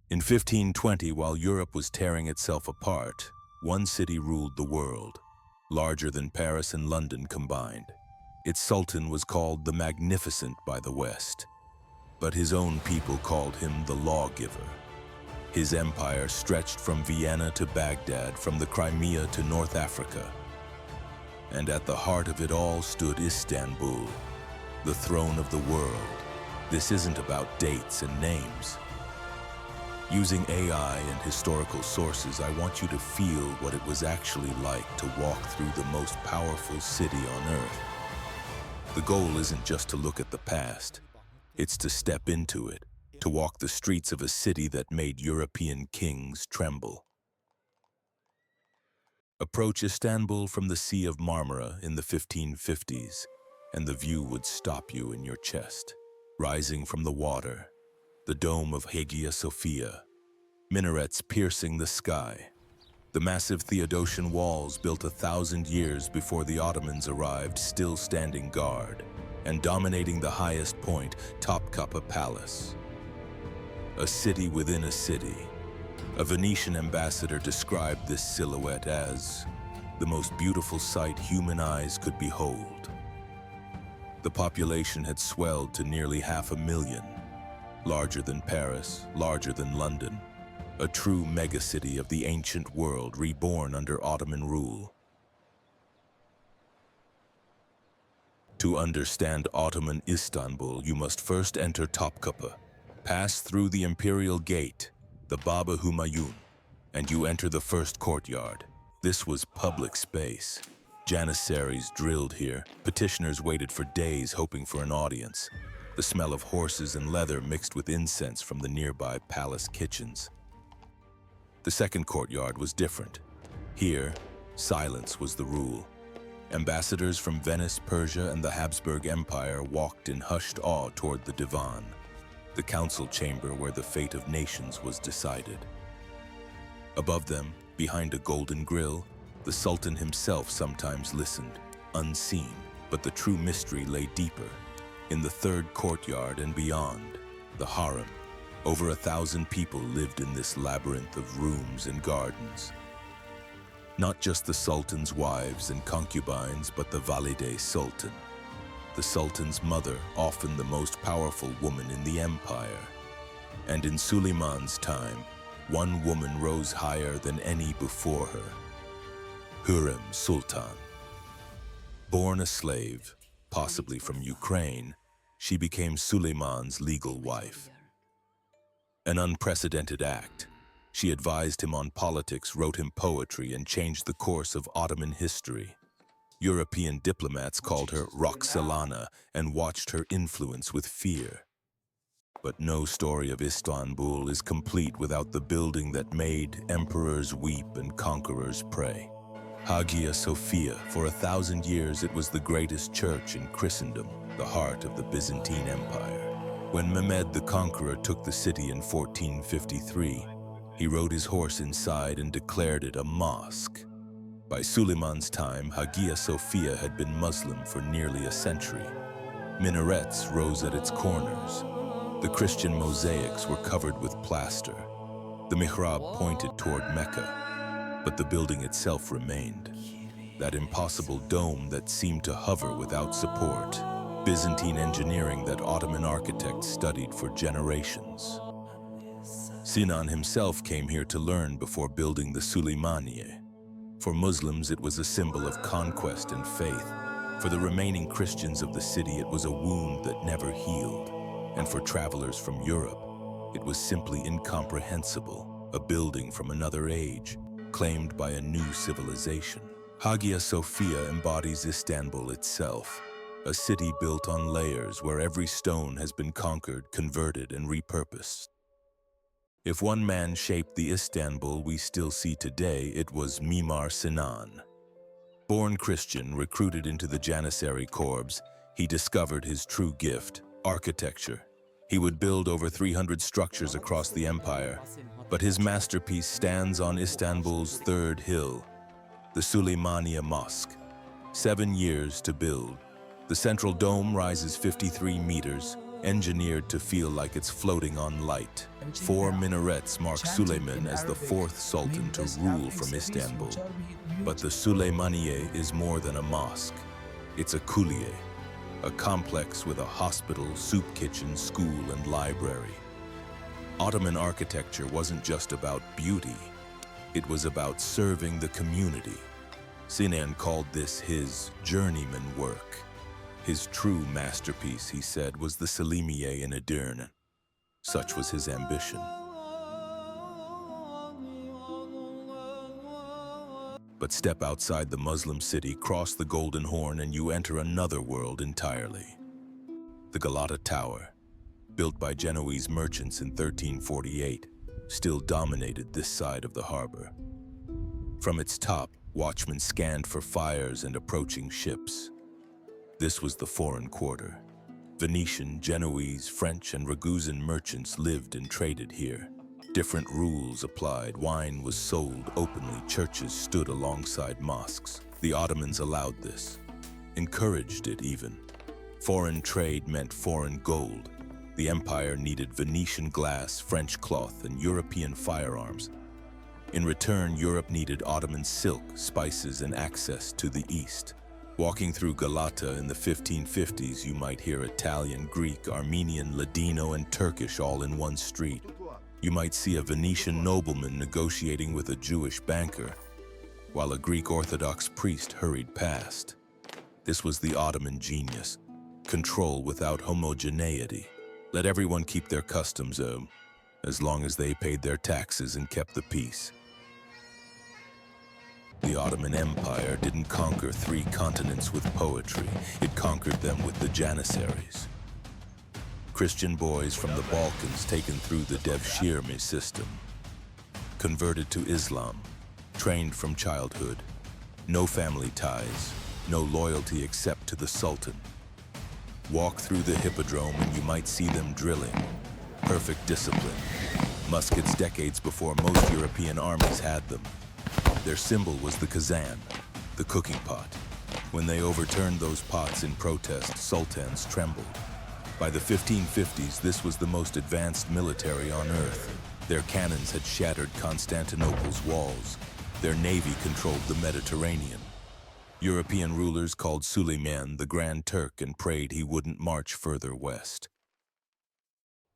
In 1520, while Europe was tearing itself apart, one city ruled the world, larger than Paris and London combined. Its sultan was called the Magnificent by the West, but his own people called him the Lawgiver. His empire stretched from Vienna to Baghdad, from the Crimea to North Africa. And at the heart of it all stood Istanbul, the throne of the world. This isn't about dates and names. Using AI and historical sources, I want you to feel what it was actually like to walk through the most powerful city on Earth. The goal isn't just to look at the past, it's to step into it, to walk the streets of a city that made European kings tremble. Approach Istanbul from the Sea of Marmara in the 1550s, and the view would stop you in your chest. Rising from the water, the dome of Hagia Sophia, minarets piercing the sky, the massive Theodosian walls built 1,000 years before the Ottomans arrived still standing guard, and dominating the highest point, Topkapi Palace. A city within a city. A Venetian ambassador described this silhouette as the most beautiful sight human eyes could behold. The population had swelled to nearly 500,000, larger than Paris, larger than London, a true megacity of the ancient world reborn under Ottoman rule. To understand Ottoman Istanbul, you must first enter Topkapi, pass through the imperial gate, the Baba Humayun, and you enter the first courtyard. This was public space. Janissaries drilled here. Petitioners waited for days hoping for an audience. The smell of horses and leather mixed with incense from the nearby palace kitchens. The second courtyard was different. Here, silence was the rule. Ambassadors from Venice, Persia, and the Habsburg Empire walked in hushed awe toward the divan, the council chamber where the fate of nations was decided. Above them, behind a golden grille, the Sultan himself sometimes listened, unseen, but the true mystery lay deeper. In the third courtyard and beyond, the Hurrem, over 1,000 people lived in this labyrinth of rooms and gardens. Not just the Sultan's wives and concubines, but the Valide Sultan, the Sultan's mother, often the most powerful woman in the empire. And in Suleiman's time, one woman rose higher than any before her. Hurrem Sultan. Born a slave, possibly from Ukraine, she became Suleiman's legal wife. An unprecedented act. She advised him on politics, wrote him poetry, and changed the course of Ottoman history. European diplomats called her Roxolana and watched her influence with fear. But no story of Istanbul is complete without the building that made emperors weep and conquerors pray. Hagia Sophia. For 1,000 years it was the greatest church in Christendom, the heart of the Byzantine Empire. When Mehmed the Conqueror took the city in 1453, he rode his horse inside and declared it a mosque. By Suleiman's time, Hagia Sophia had been Muslim for nearly a century. Minarets rose at its corners. The Christian mosaics were covered with plaster. The mihrab pointed toward Mecca, but the building itself remained. That impossible dome that seemed to hover without support. Byzantine engineering that Ottoman architects studied for generations. Sinan himself came here to learn before building the Suleymaniye. For Muslims, it was a symbol of conquest and faith. For the remaining Christians of the city, it was a wound that never healed. And for travelers from Europe, it was simply incomprehensible, a building from another age, claimed by a new civilization. Hagia Sophia embodies Istanbul itself, a city built on layers where every stone has been conquered, converted, and repurposed. If one man shaped the Istanbul we still see today, it was Mimar Sinan. Born Christian, recruited into the Janissary corps, he discovered his true gift, architecture. He would build over 300 structures across the empire, but his masterpiece stands on Istanbul's third hill, the Suleymaniye Mosque. 7 years to build. The central dome rises 53 meters, engineered to feel like it's floating on light. 4 minarets mark Suleiman as the 4th sultan to rule from Istanbul. But the Süleymaniye is more than a mosque. It's a kulliye, a complex with a hospital, soup kitchen, school, and library. Ottoman architecture wasn't just about beauty. It was about serving the community. Sinan called this his journeyman work. His true masterpiece, he said, was the Selimiye in Edirne. Such was his ambition. But step outside the Muslim city, cross the Golden Horn, and you enter another world entirely. The Galata Tower, built by Genoese merchants in 1348, still dominated this side of the harbor. From its top, watchmen scanned for fires and approaching ships. This was the foreign quarter. Venetian, Genoese, French, and Ragusan merchants lived and traded here. Different rules applied. Wine was sold openly. Churches stood alongside mosques. The Ottomans allowed this, encouraged it even. Foreign trade meant foreign gold. The empire needed Venetian glass, French cloth, and European firearms. In return, Europe needed Ottoman silk, spices, and access to the east. Walking through Galata in the 1550s, you might hear Italian, Greek, Armenian, Ladino, and Turkish all in one street. You might see a Venetian nobleman negotiating with a Jewish banker, while a Greek Orthodox priest hurried past. This was the Ottoman genius. Control without homogeneity. Let everyone keep their customs, as long as they paid their taxes and kept the peace. The Ottoman Empire didn't conquer 3 continents with poetry. It conquered them with the Janissaries. Christian boys from the Balkans taken through the Devshirme system. Converted to Islam, trained from childhood. No family ties, no loyalty except to the Sultan. Walk through the hippodrome and you might see them drilling. Perfect discipline. Muskets decades before most European armies had them. Their symbol was the kazan, the cooking pot. When they overturned those pots in protest, sultans trembled. By the 1550s, this was the most advanced military on earth. Their cannons had shattered Constantinople's walls. Their navy controlled the Mediterranean. European rulers called Suleiman the Grand Turk and prayed he wouldn't march further west.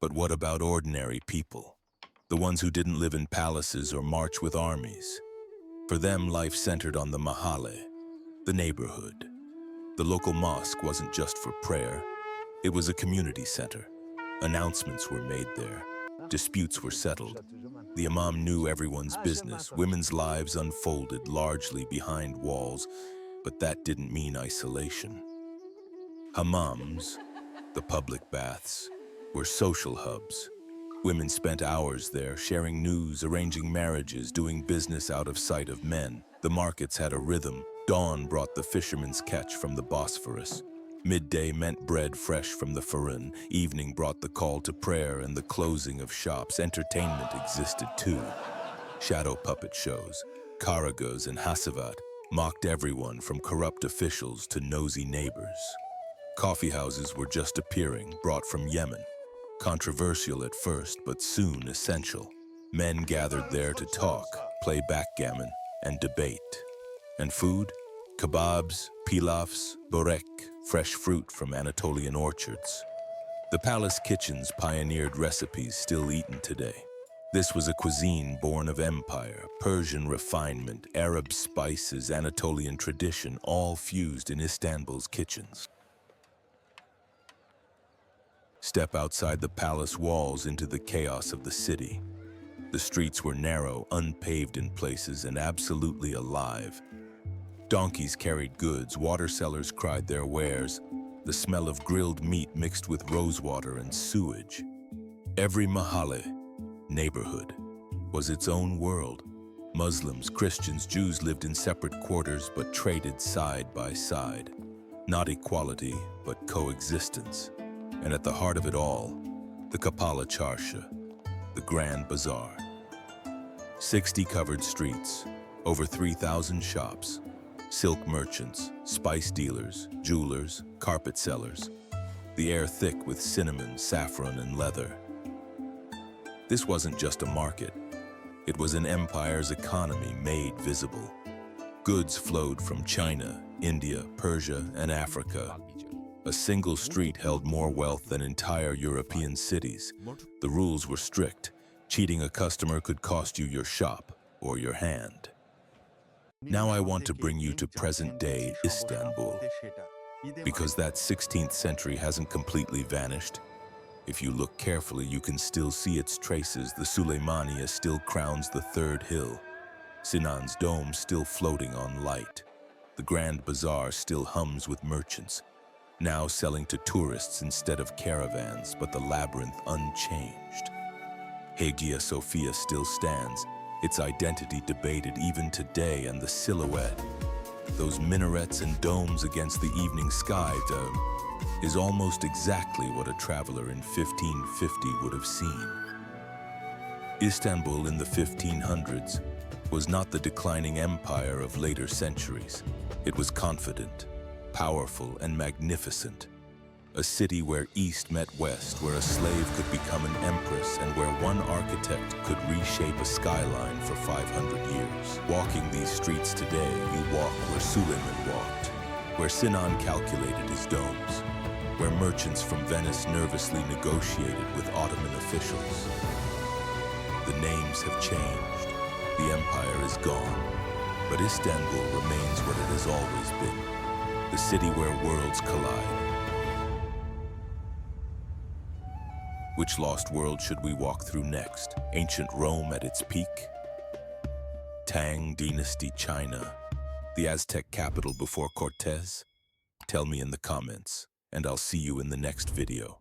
But what about ordinary people? The ones who didn't live in palaces or march with armies? For them, life centered on the Mahalle, the neighborhood. The local mosque wasn't just for prayer. It was a community center. Announcements were made there. Disputes were settled. The imam knew everyone's business. Women's lives unfolded largely behind walls, but that didn't mean isolation. Hammams, the public baths, were social hubs. Women spent hours there, sharing news, arranging marriages, doing business out of sight of men. The markets had a rhythm. Dawn brought the fisherman's catch from the Bosphorus. Midday meant bread fresh from the Hurrem. Evening brought the call to prayer and the closing of shops. Entertainment existed too. Shadow puppet shows, karagöz and hasavat mocked everyone from corrupt officials to nosy neighbors. Coffee houses were just appearing, brought from Yemen. Controversial at first, but soon essential. Men gathered there to talk, play backgammon, and debate. And food? Kebabs, pilafs, borek, fresh fruit from Anatolian orchards. The palace kitchens pioneered recipes still eaten today. This was a cuisine born of empire, Persian refinement, Arab spices, Anatolian tradition, all fused in Istanbul's kitchens. Step outside the palace walls into the chaos of the city. The streets were narrow, unpaved in places, and absolutely alive. Donkeys carried goods, water sellers cried their wares, the smell of grilled meat mixed with rosewater and sewage. Every Mahalle, neighborhood, was its own world. Muslims, Christians, Jews lived in separate quarters but traded side by side. Not equality, but coexistence. And at the heart of it all, the Kapalı Çarşı, the Grand Bazaar. 60 covered streets, over 3,000 shops, silk merchants, spice dealers, jewelers, carpet sellers. the air thick with cinnamon, saffron, and leather. This wasn't just a market. It was an empire's economy made visible. Goods flowed from China, India, Persia, and Africa. A single street held more wealth than entire European cities. The rules were strict. Cheating a customer could cost you your shop or your hand. Now I want to bring you to present-day Istanbul, because that 16th century hasn't completely vanished. If you look carefully, you can still see its traces. The Suleymaniye still crowns the third hill. Sinan's dome still floating on light. The Grand Bazaar still hums with merchants, now selling to tourists instead of caravans, but the Labyrinth unchanged. Hagia Sophia still stands, its identity debated even today, and the silhouette, those minarets and domes against the evening sky, is almost exactly what a traveler in 1550 would have seen. Istanbul in the 1500s was not the declining empire of later centuries. It was confident, powerful, and magnificent. A city where East met West, where a slave could become an empress, and where one architect could reshape a skyline for 500 years. Walking these streets today, you walk where Suleiman walked, where Sinan calculated his domes, where merchants from Venice nervously negotiated with Ottoman officials. The names have changed, the empire is gone, but Istanbul remains what it has always been, the city where worlds collide. Which lost world should we walk through next? Ancient Rome at its peak? Tang Dynasty China? The Aztec capital before Cortez? Tell me in the comments, and I'll see you in the next video.